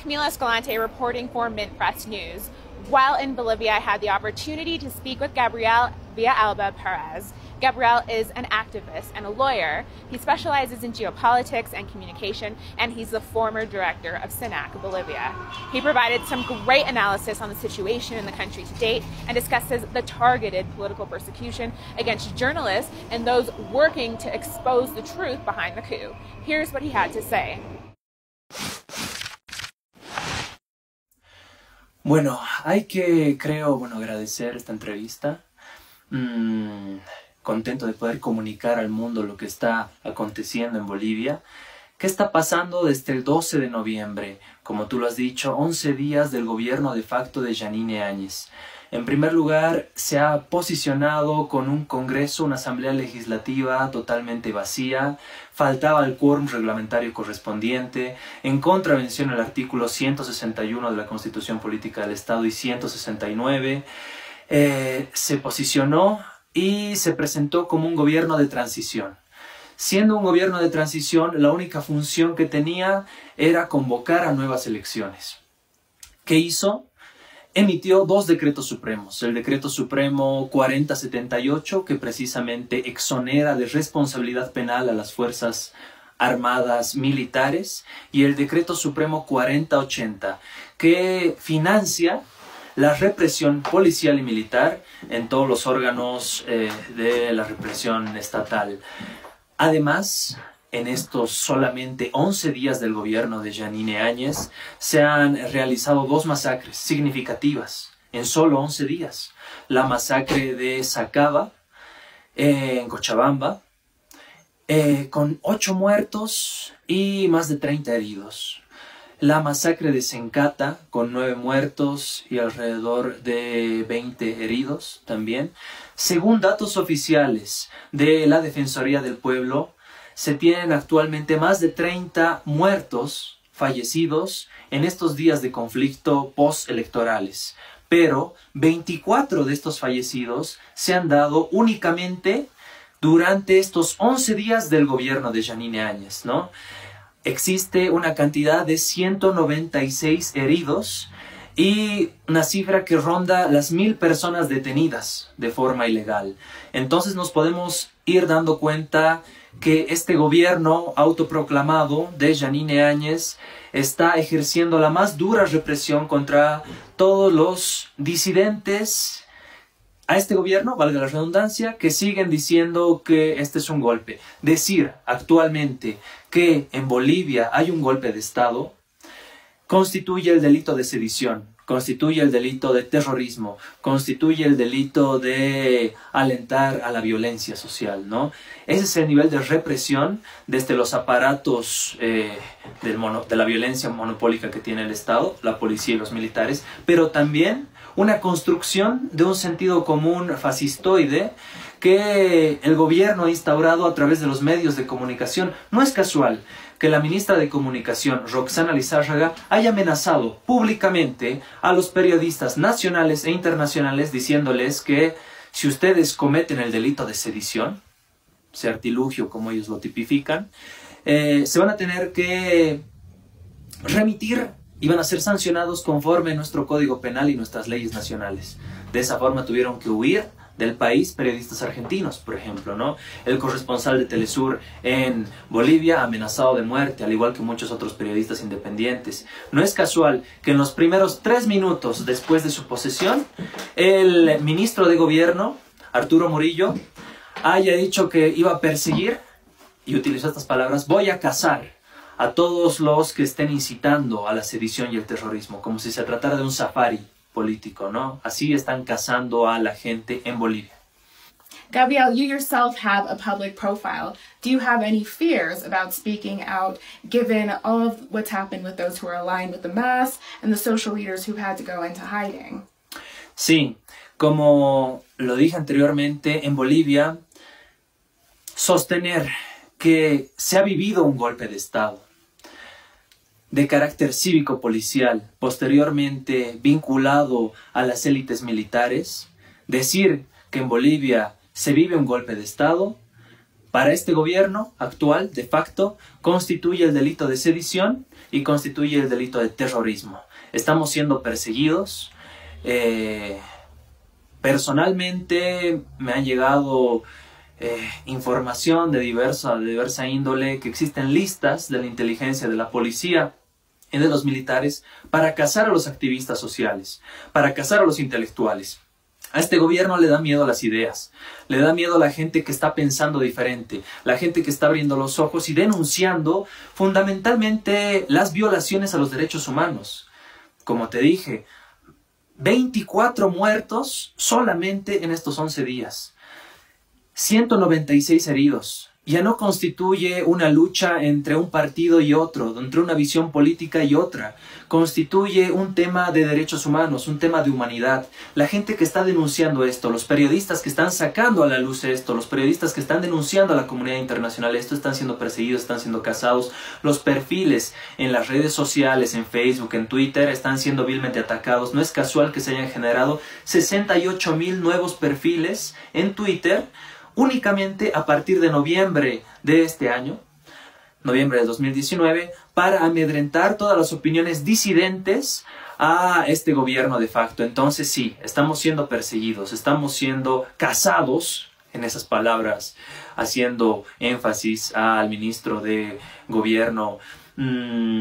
Camila Escalante reporting for Mint Press News. While in Bolivia, I had the opportunity to speak with Gabriel Villalba Perez. Gabriel is an activist and a lawyer. He specializes in geopolitics and communication, and he's the former director of SENAC Bolivia. He provided some great analysis on the situation in the country to date and discusses the targeted political persecution against journalists and those working to expose the truth behind the coup. Here's what he had to say. Bueno, hay que, creo, agradecer esta entrevista. Contento de poder comunicar al mundo lo que está aconteciendo en Bolivia. ¿Qué está pasando desde el 12 de noviembre? Como tú lo has dicho, 11 días del gobierno de facto de Yanine Áñez. En primer lugar, se ha posicionado con un Congreso, una Asamblea Legislativa totalmente vacía, faltaba el quórum reglamentario correspondiente, en contravención al artículo 161 de la Constitución Política del Estado y 169, se posicionó y se presentó como un gobierno de transición. Siendo un gobierno de transición, la única función que tenía era convocar a nuevas elecciones. ¿Qué hizo? Emitió dos decretos supremos. El decreto supremo 4078, que precisamente exonera de responsabilidad penal a las fuerzas armadas militares, y el decreto supremo 4080, que financia la represión policial y militar en todos los órganos de la represión estatal. Además, en estos solamente 11 días del gobierno de Yanine Áñez, se han realizado dos masacres significativas en solo 11 días. La masacre de Sacaba, en Cochabamba, con 8 muertos y más de 30 heridos. La masacre de Sencata, con 9 muertos y alrededor de 20 heridos también. Según datos oficiales de la Defensoría del Pueblo, se tienen actualmente más de 30 muertos, fallecidos, en estos días de conflicto postelectorales. Pero 24 de estos fallecidos se han dado únicamente durante estos 11 días del gobierno de Yanine Áñez, ¿no? Existe una cantidad de 196 heridos y una cifra que ronda las 1000 personas detenidas de forma ilegal. Entonces nos podemos ir dando cuenta que este gobierno autoproclamado de Yanine Áñez está ejerciendo la más dura represión contra todos los disidentes a este gobierno, valga la redundancia, que siguen diciendo que este es un golpe. Decir actualmente que en Bolivia hay un golpe de Estado constituye el delito de sedición, constituye el delito de terrorismo, constituye el delito de alentar a la violencia social, ¿no? Ese es el nivel de represión desde los aparatos de la violencia monopólica que tiene el Estado, la policía y los militares, pero también una construcción de un sentido común fascistoide que el gobierno ha instaurado a través de los medios de comunicación. No es casual que la ministra de Comunicación, Roxana Lizárraga, haya amenazado públicamente a los periodistas nacionales e internacionales diciéndoles que si ustedes cometen el delito de sedición, ese artilugio como ellos lo tipifican, se van a tener que remitir y van a ser sancionados conforme nuestro Código Penal y nuestras leyes nacionales. De esa forma tuvieron que huir del país periodistas argentinos, por ejemplo, ¿no? El corresponsal de Telesur en Bolivia amenazado de muerte, al igual que muchos otros periodistas independientes. No es casual que en los primeros 3 minutos después de su posesión, el ministro de Gobierno, Arturo Murillo, haya dicho que iba a perseguir, y utilizó estas palabras, voy a cazar a todos los que estén incitando a la sedición y el terrorismo, como si se tratara de un safari político, ¿no? Así están cazando a la gente en Bolivia. Gabriel, you yourself have a public profile. Do you have any fears about speaking out, given all of what's happened with those who are aligned with the mass and the social leaders who had to go into hiding? Sí, como lo dije anteriormente, en Bolivia, sostener que se ha vivido un golpe de Estado de carácter cívico-policial, posteriormente vinculado a las élites militares, decir que en Bolivia se vive un golpe de Estado, Para este gobierno actual, de facto, constituye el delito de sedición y constituye el delito de terrorismo. Estamos siendo perseguidos. Personalmente me han llegado información de diversa índole, que existen listas de la inteligencia, de la policía y de los militares para cazar a los activistas sociales, para cazar a los intelectuales. A este gobierno le da miedo las ideas, le da miedo a la gente que está pensando diferente, la gente que está abriendo los ojos y denunciando fundamentalmente las violaciones a los derechos humanos. Como te dije, 24 muertos solamente en estos 11 días, 196 heridos. Ya no constituye una lucha entre un partido y otro, entre una visión política y otra. Constituye un tema de derechos humanos, un tema de humanidad. La gente que está denunciando esto, los periodistas que están sacando a la luz esto, los periodistas que están denunciando a la comunidad internacional esto, están siendo perseguidos, están siendo cazados. Los perfiles en las redes sociales, en Facebook, en Twitter, están siendo vilmente atacados. No es casual que se hayan generado 68,000 nuevos perfiles en Twitter únicamente a partir de noviembre de este año, noviembre de 2019, para amedrentar todas las opiniones disidentes a este gobierno de facto. Entonces sí, estamos siendo perseguidos, estamos siendo cazados, en esas palabras, haciendo énfasis al ministro de gobierno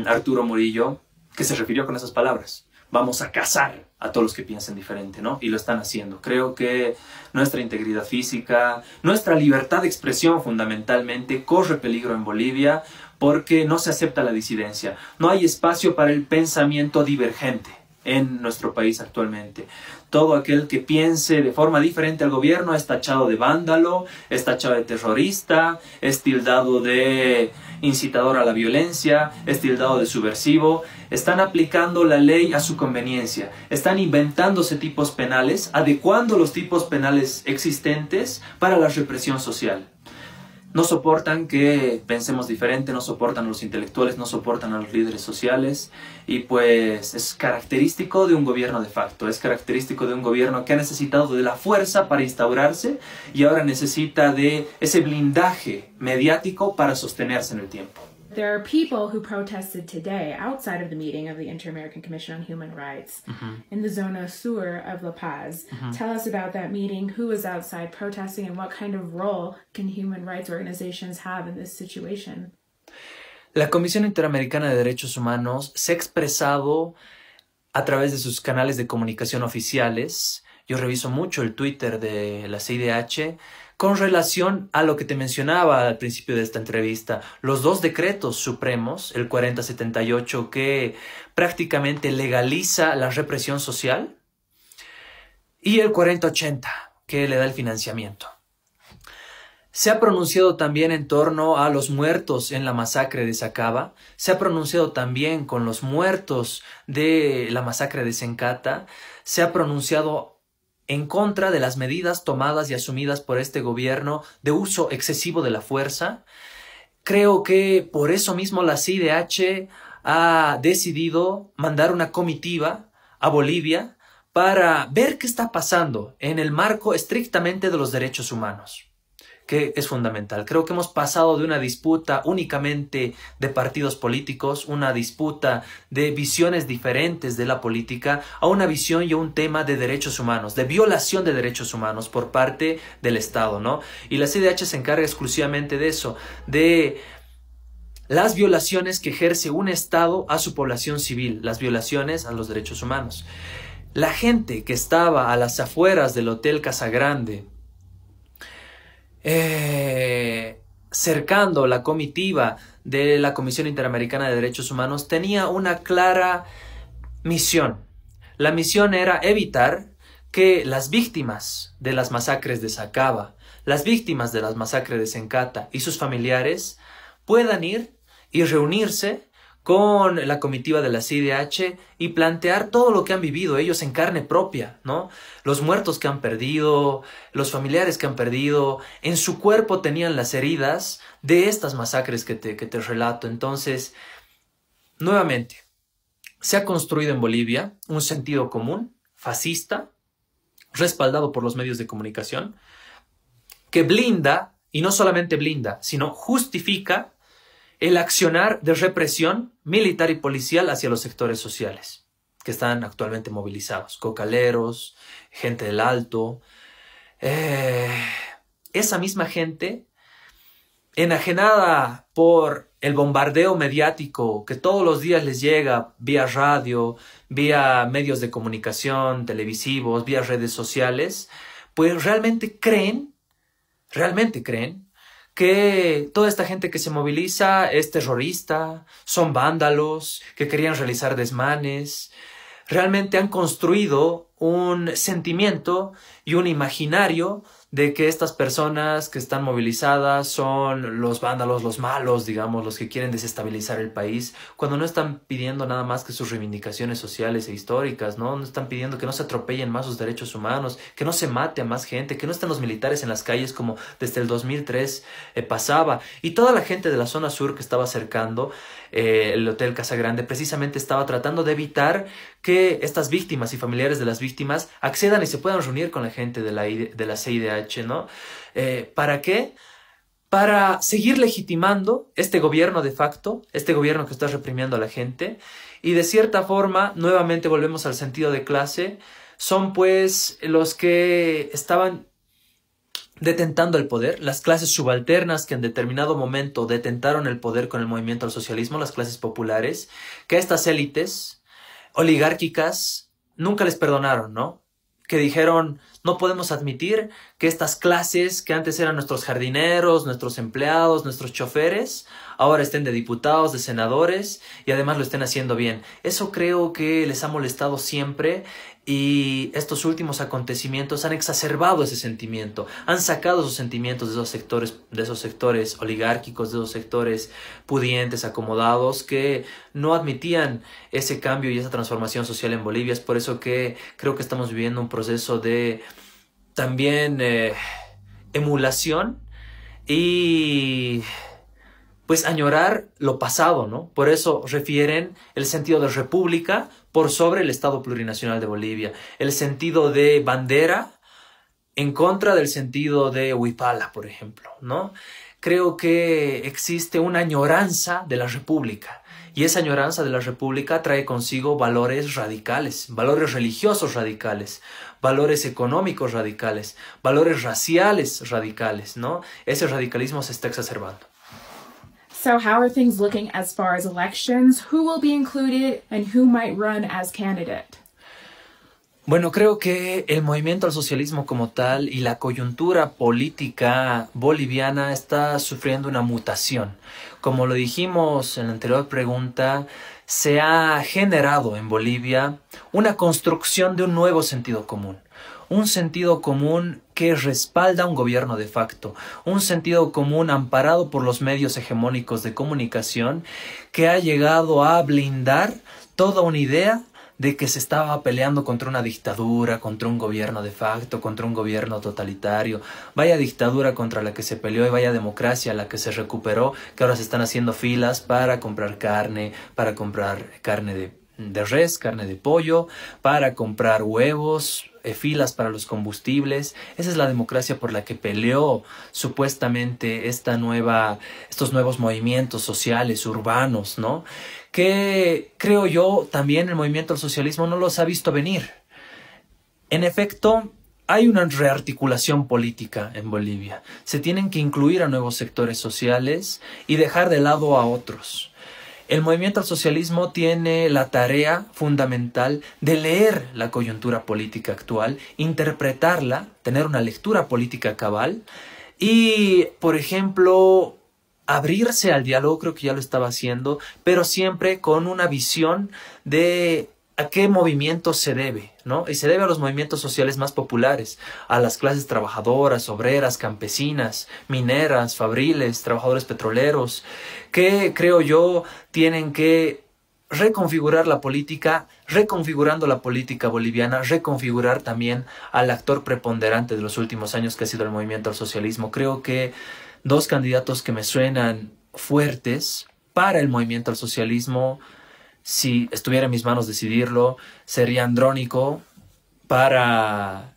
Arturo Murillo, que se refirió con esas palabras. Vamos a cazar a todos los que piensen diferente, ¿no? Y lo están haciendo. Creo que nuestra integridad física, nuestra libertad de expresión fundamentalmente corre peligro en Bolivia porque no se acepta la disidencia. No hay espacio para el pensamiento divergente en nuestro país actualmente. Todo aquel que piense de forma diferente al gobierno es tachado de vándalo, es tachado de terrorista, es tildado de incitador a la violencia, es tildado de subversivo. Están aplicando la ley a su conveniencia, están inventándose tipos penales, adecuando los tipos penales existentes para la represión social. No soportan que pensemos diferente, no soportan a los intelectuales, no soportan a los líderes sociales y pues es característico de un gobierno de facto, es característico de un gobierno que ha necesitado de la fuerza para instaurarse y ahora necesita de ese blindaje mediático para sostenerse en el tiempo. There are people who protested today outside of the meeting of the Inter-American Commission on Human Rights in the Zona Sur of La Paz. Tell us about that meeting, who was outside protesting, and what kind of role can human rights organizations have in this situation? La Comisión Interamericana de Derechos Humanos se ha expresado a través de sus canales de comunicación oficiales. Yo reviso mucho el Twitter de la CIDH con relación a lo que te mencionaba al principio de esta entrevista, los dos decretos supremos, el 4078 que prácticamente legaliza la represión social y el 4080 que le da el financiamiento. Se ha pronunciado también en torno a los muertos en la masacre de Sacaba, se ha pronunciado también con los muertos de la masacre de Sencata, se ha pronunciado en contra de las medidas tomadas y asumidas por este gobierno de uso excesivo de la fuerza. Creo que por eso mismo la CIDH ha decidido mandar una comitiva a Bolivia para ver qué está pasando en el marco estrictamente de los derechos humanos, que es fundamental. Creo que hemos pasado de una disputa únicamente de partidos políticos, una disputa de visiones diferentes de la política, a una visión y a un tema de derechos humanos, de violación de derechos humanos por parte del Estado, ¿no? Y la CIDH se encarga exclusivamente de eso, de las violaciones que ejerce un Estado a su población civil, las violaciones a los derechos humanos. La gente que estaba a las afueras del Hotel Casagrande, cercando la comitiva de la Comisión Interamericana de Derechos Humanos, tenía una clara misión. La misión era evitar que las víctimas de las masacres de Sacaba, las víctimas de las masacres de Sencata y sus familiares puedan ir y reunirse con la comitiva de la CIDH y plantear todo lo que han vivido ellos en carne propia, ¿no? Los muertos que han perdido, los familiares que han perdido, en su cuerpo tenían las heridas de estas masacres que te relato. Entonces, nuevamente, se ha construido en Bolivia un sentido común, fascista, respaldado por los medios de comunicación, que blinda y no solamente blinda, sino justifica el accionar de represión militar y policial hacia los sectores sociales que están actualmente movilizados, cocaleros, gente del Alto. Esa misma gente, enajenada por el bombardeo mediático que todos los días les llega vía radio, vía medios de comunicación, televisivos, vía redes sociales, pues realmente creen que toda esta gente que se moviliza es terrorista, son vándalos, que querían realizar desmanes. Realmente han construido un sentimiento y un imaginario de que estas personas que están movilizadas son los vándalos, los malos, digamos, los que quieren desestabilizar el país, cuando no están pidiendo nada más que sus reivindicaciones sociales e históricas, ¿no? No están pidiendo que no se atropellen más sus derechos humanos, que no se mate a más gente, que no estén los militares en las calles como desde el 2003 pasaba. Y toda la gente de la zona sur que estaba acercando el Hotel Casa Grande precisamente estaba tratando de evitar que estas víctimas y familiares de las víctimas accedan y se puedan reunir con la gente de la CIDH, ¿no? ¿Para qué? Para seguir legitimando este gobierno de facto, este gobierno que está reprimiendo a la gente, y de cierta forma, nuevamente volvemos al sentido de clase, son pues los que estaban detentando el poder, las clases subalternas que en determinado momento detentaron el poder con el movimiento al socialismo, las clases populares, que a estas élites oligárquicas nunca les perdonaron, ¿no? Que dijeron, no podemos admitir que estas clases que antes eran nuestros jardineros, nuestros empleados, nuestros choferes, ahora estén de diputados, de senadores y además lo estén haciendo bien. Eso creo que les ha molestado siempre y estos últimos acontecimientos han exacerbado ese sentimiento, han sacado esos sentimientos de esos sectores oligárquicos, de esos sectores pudientes, acomodados, que no admitían ese cambio y esa transformación social en Bolivia. Es por eso que creo que estamos viviendo un proceso de también emulación y pues añorar lo pasado, ¿no? Por eso refieren el sentido de república por sobre el Estado plurinacional de Bolivia, el sentido de bandera en contra del sentido de Huipala, por ejemplo, ¿no? Creo que existe una añoranza de la república y esa añoranza de la república trae consigo valores radicales, valores religiosos radicales, valores económicos radicales, valores raciales radicales, ¿no? Ese radicalismo se está exacerbando. So how are things looking as far as elections? Who will be included and who might run as candidate? Bueno, creo que el movimiento al socialismo como tal y la coyuntura política boliviana está sufriendo una mutación. Como lo dijimos en la anterior pregunta, se ha generado en Bolivia una construcción de un nuevo sentido común. Un sentido común que respalda un gobierno de facto, un sentido común amparado por los medios hegemónicos de comunicación que ha llegado a blindar toda una idea de que se estaba peleando contra una dictadura, contra un gobierno de facto, contra un gobierno totalitario. Vaya dictadura contra la que se peleó y vaya democracia a la que se recuperó, que ahora se están haciendo filas para comprar carne de res, carne de pollo, para comprar huevos, filas para los combustibles. Esa es la democracia por la que peleó supuestamente estos nuevos movimientos sociales, urbanos, ¿no? Que creo yo también el movimiento al socialismo no los ha visto venir. En efecto, hay una rearticulación política en Bolivia. Se tienen que incluir a nuevos sectores sociales y dejar de lado a otros. El movimiento al socialismo tiene la tarea fundamental de leer la coyuntura política actual, interpretarla, tener una lectura política cabal y, por ejemplo, abrirse al diálogo. Creo que ya lo estaba haciendo, pero siempre con una visión de a qué movimiento se debe, ¿no? Y se debe a los movimientos sociales más populares, a las clases trabajadoras, obreras, campesinas, mineras, fabriles, trabajadores petroleros, que creo yo tienen que reconfigurar la política, reconfigurando la política boliviana, reconfigurar también al actor preponderante de los últimos años que ha sido el movimiento al socialismo. Creo que dos candidatos que me suenan fuertes para el movimiento al socialismo, si estuviera en mis manos decidirlo, sería Andrónico para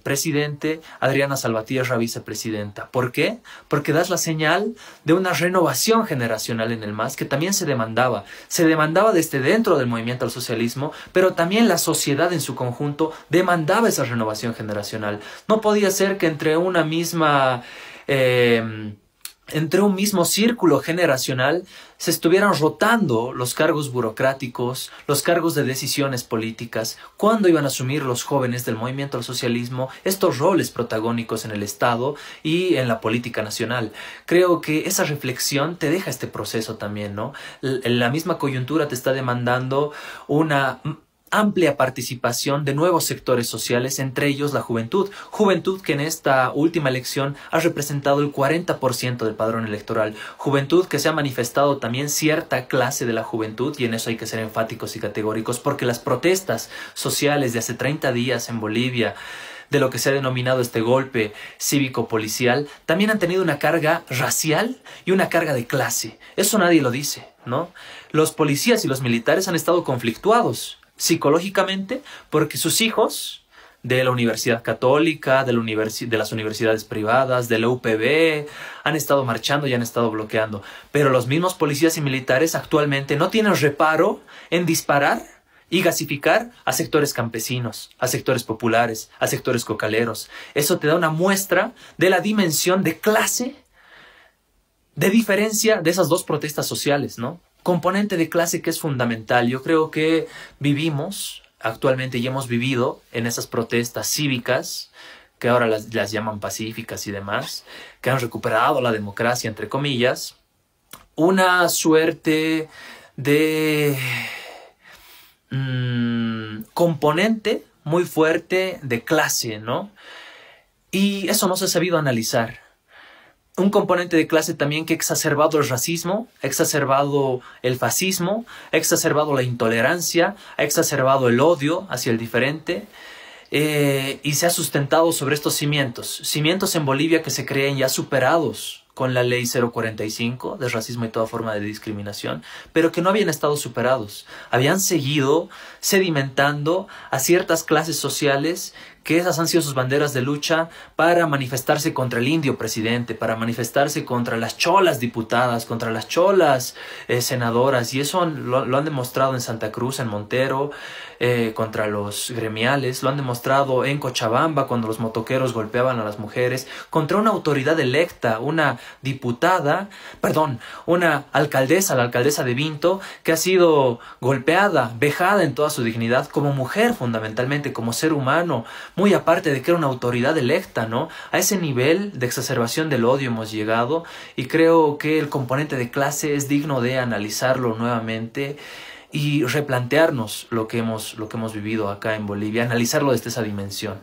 presidente, Adriana Salvatierra vicepresidenta. ¿Por qué? Porque das la señal de una renovación generacional en el MAS que también se demandaba. Se demandaba desde dentro del movimiento al socialismo, pero también la sociedad en su conjunto demandaba esa renovación generacional. No podía ser que entre una misma... entre un mismo círculo generacional se estuvieran rotando los cargos burocráticos, los cargos de decisiones políticas. ¿Cuándo iban a asumir los jóvenes del movimiento al socialismo estos roles protagónicos en el Estado y en la política nacional? Creo que esa reflexión te deja este proceso también, ¿no? La misma coyuntura te está demandando una amplia participación de nuevos sectores sociales, entre ellos la juventud. Juventud que en esta última elección ha representado el 40% del padrón electoral. Juventud que se ha manifestado también cierta clase de la juventud, y en eso hay que ser enfáticos y categóricos, porque las protestas sociales de hace 30 días en Bolivia, de lo que se ha denominado este golpe cívico-policial, también han tenido una carga racial y una carga de clase. Eso nadie lo dice, ¿no? Los policías y los militares han estado conflictuados psicológicamente porque sus hijos de la Universidad Católica, de las universidades privadas, de la UPB, han estado marchando y han estado bloqueando. Pero los mismos policías y militares actualmente no tienen reparo en disparar y gasificar a sectores campesinos, a sectores populares, a sectores cocaleros. Eso te da una muestra de la dimensión de clase, de diferencia de esas dos protestas sociales, ¿no? Componente de clase que es fundamental. Yo creo que vivimos actualmente y hemos vivido en esas protestas cívicas, que ahora las llaman pacíficas y demás, que han recuperado la democracia, entre comillas, una suerte de componente muy fuerte de clase, ¿no? Y eso no se ha sabido analizar. Un componente de clase también que ha exacerbado el racismo, ha exacerbado el fascismo, ha exacerbado la intolerancia, ha exacerbado el odio hacia el diferente, y se ha sustentado sobre estos cimientos en Bolivia que se creen ya superados con la ley 045 de racismo y toda forma de discriminación, pero que no habían estado superados. Habían seguido sedimentando a ciertas clases sociales que esas han sido sus banderas de lucha para manifestarse contra el indio presidente, para manifestarse contra las cholas diputadas, contra las cholas senadoras, y eso lo han demostrado en Santa Cruz, en Montero, contra los gremiales, lo han demostrado en Cochabamba cuando los motoqueros golpeaban a las mujeres, contra una autoridad electa, una alcaldesa, la alcaldesa de Vinto, que ha sido golpeada, vejada en toda su dignidad, como mujer fundamentalmente, como ser humano, muy aparte de que era una autoridad electa, ¿no? A ese nivel de exacerbación del odio hemos llegado, y creo que el componente de clase es digno de analizarlo nuevamente y replantearnos lo que hemos vivido acá en Bolivia, analizarlo desde esa dimensión.